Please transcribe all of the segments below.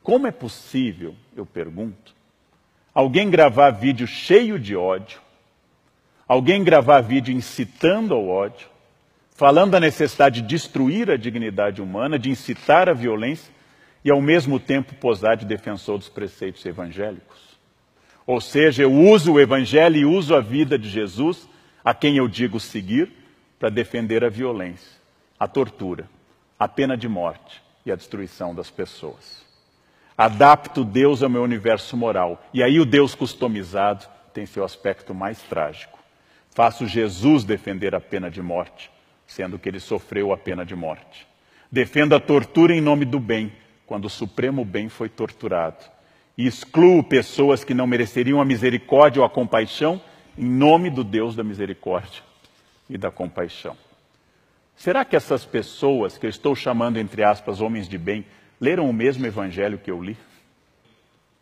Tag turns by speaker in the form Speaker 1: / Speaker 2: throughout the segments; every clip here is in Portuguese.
Speaker 1: Como é possível, eu pergunto, alguém gravar vídeo cheio de ódio, alguém gravar vídeo incitando ao ódio, falando da necessidade de destruir a dignidade humana, de incitar a violência e ao mesmo tempo posar de defensor dos preceitos evangélicos? Ou seja, eu uso o evangelho e uso a vida de Jesus, a quem eu digo seguir, para defender a violência, a tortura, a pena de morte e a destruição das pessoas. Adapto Deus ao meu universo moral. E aí o Deus customizado tem seu aspecto mais trágico. Faço Jesus defender a pena de morte, sendo que ele sofreu a pena de morte. Defendo a tortura em nome do bem, quando o supremo bem foi torturado. E excluo pessoas que não mereceriam a misericórdia ou a compaixão, em nome do Deus da misericórdia e da compaixão. Será que essas pessoas, que eu estou chamando, entre aspas, homens de bem, leram o mesmo evangelho que eu li?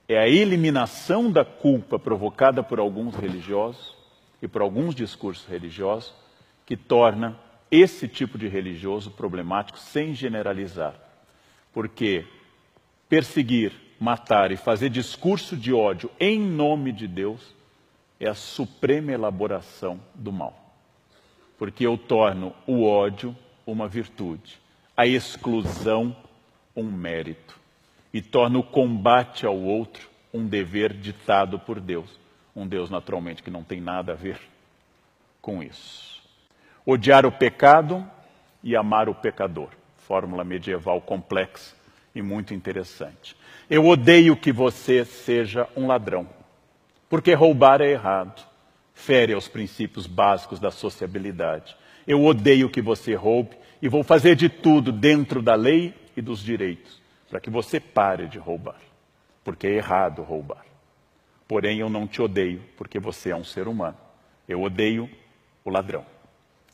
Speaker 1: É a eliminação da culpa provocada por alguns religiosos e por alguns discursos religiosos que torna esse tipo de religioso problemático, sem generalizar. Porque perseguir, matar e fazer discurso de ódio em nome de Deus é a suprema elaboração do mal. Porque eu torno o ódio uma virtude, a exclusão um mérito, e torno o combate ao outro um dever ditado por Deus. Um Deus, naturalmente, que não tem nada a ver com isso. Odiar o pecado e amar o pecador. Fórmula medieval complexa e muito interessante. Eu odeio que você seja um ladrão, porque roubar é errado, fere aos princípios básicos da sociabilidade. Eu odeio que você roube e vou fazer de tudo dentro da lei e dos direitos para que você pare de roubar, porque é errado roubar. Porém, eu não te odeio porque você é um ser humano. Eu odeio o ladrão,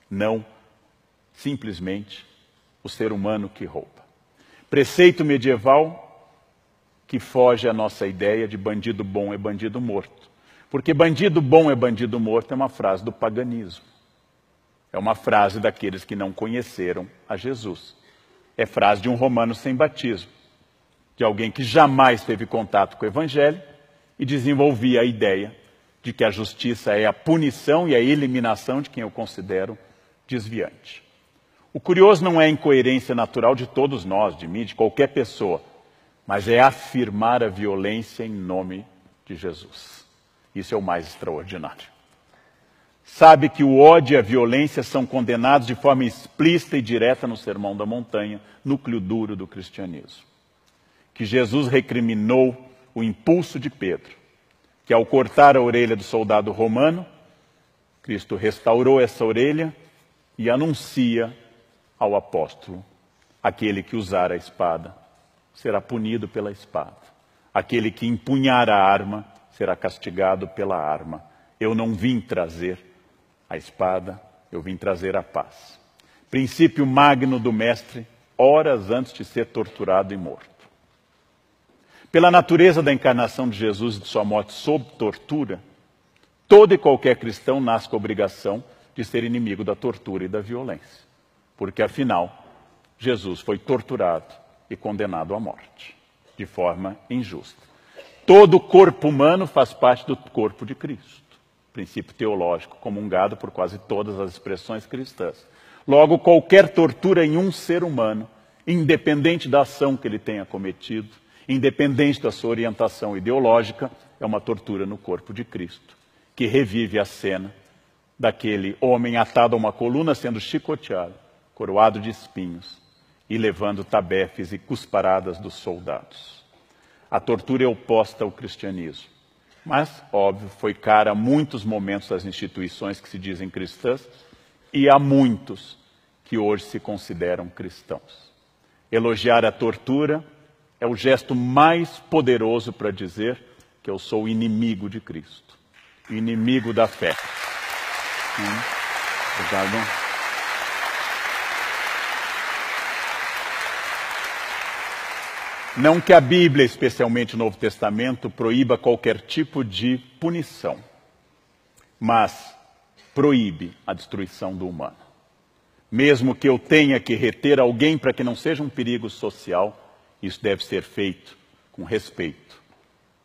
Speaker 1: não simplesmente o ser humano que rouba. Preceito medieval que foge à nossa ideia de bandido bom é bandido morto. Porque bandido bom é bandido morto é uma frase do paganismo. É uma frase daqueles que não conheceram a Jesus. É frase de um romano sem batismo, de alguém que jamais teve contato com o evangelho e desenvolvia a ideia de que a justiça é a punição e a eliminação de quem eu considero desviante. O curioso não é a incoerência natural de todos nós, de mim, de qualquer pessoa, mas é afirmar a violência em nome de Jesus. Isso é o mais extraordinário. Sabe que o ódio e a violência são condenados de forma explícita e direta no Sermão da Montanha, núcleo duro do cristianismo. Que Jesus recriminou o impulso de Pedro, que ao cortar a orelha do soldado romano, Cristo restaurou essa orelha e anuncia ao apóstolo: aquele que usar a espada será punido pela espada. Aquele que empunhar a arma será castigado pela arma. Eu não vim trazer a espada, eu vim trazer a paz. Princípio magno do mestre, horas antes de ser torturado e morto. Pela natureza da encarnação de Jesus e de sua morte sob tortura, todo e qualquer cristão nasce com a obrigação de ser inimigo da tortura e da violência. Porque, afinal, Jesus foi torturado e condenado à morte, de forma injusta. Todo corpo humano faz parte do corpo de Cristo. Princípio teológico comungado por quase todas as expressões cristãs. Logo, qualquer tortura em um ser humano, independente da ação que ele tenha cometido, independente da sua orientação ideológica, é uma tortura no corpo de Cristo, que revive a cena daquele homem atado a uma coluna sendo chicoteado, coroado de espinhos e levando tabefes e cusparadas dos soldados. A tortura é oposta ao cristianismo. Mas, óbvio, foi cara a muitos momentos das instituições que se dizem cristãs e a muitos que hoje se consideram cristãos. Elogiar a tortura é o gesto mais poderoso para dizer que eu sou inimigo de Cristo, inimigo da fé. Obrigado. Não que a Bíblia, especialmente o Novo Testamento, proíba qualquer tipo de punição, mas proíbe a destruição do humano. Mesmo que eu tenha que reter alguém para que não seja um perigo social, isso deve ser feito com respeito.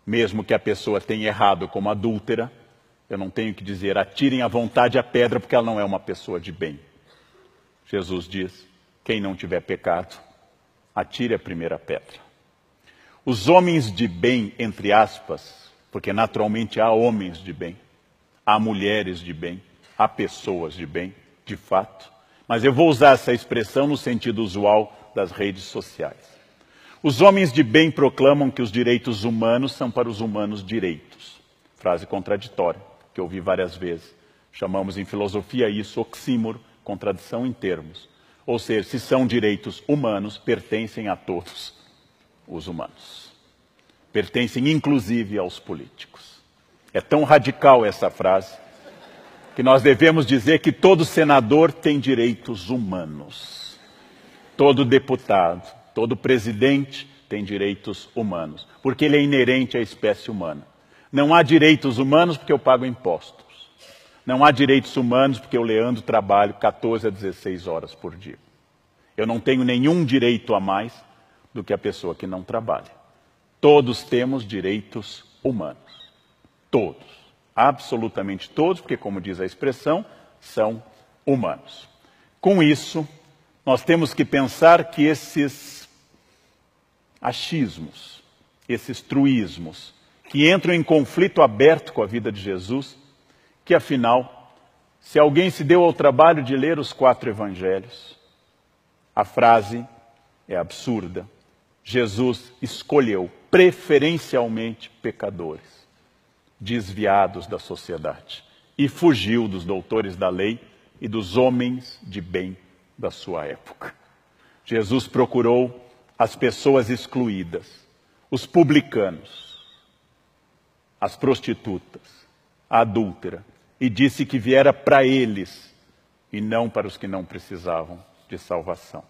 Speaker 1: Mesmo que a pessoa tenha errado como adúltera, eu não tenho que dizer, atirem à vontade a pedra, porque ela não é uma pessoa de bem. Jesus diz, quem não tiver pecado, atire a primeira pedra. Os homens de bem, entre aspas, porque naturalmente há homens de bem, há mulheres de bem, há pessoas de bem, de fato, mas eu vou usar essa expressão no sentido usual das redes sociais. Os homens de bem proclamam que os direitos humanos são para os humanos direitos. Frase contraditória, que eu ouvi várias vezes. Chamamos em filosofia isso oxímoro, contradição em termos. Ou seja, se são direitos humanos, pertencem a todos os humanos. Pertencem inclusive aos políticos. É tão radical essa frase, que nós devemos dizer que todo senador tem direitos humanos. Todo deputado, todo presidente tem direitos humanos, porque ele é inerente à espécie humana. Não há direitos humanos porque eu pago impostos. Não há direitos humanos porque eu, Leandro, trabalho 14 a 16 horas por dia. Eu não tenho nenhum direito a mais do que a pessoa que não trabalha. Todos temos direitos humanos. Todos. Absolutamente todos, porque, como diz a expressão, são humanos. Com isso, nós temos que pensar que esses achismos, esses truísmos, que entram em conflito aberto com a vida de Jesus, que afinal, se alguém se deu ao trabalho de ler os 4 evangelhos, a frase é absurda. Jesus escolheu preferencialmente pecadores, desviados da sociedade, e fugiu dos doutores da lei e dos homens de bem da sua época. Jesus procurou as pessoas excluídas, os publicanos, as prostitutas, a adúltera, e disse que viera para eles e não para os que não precisavam de salvação.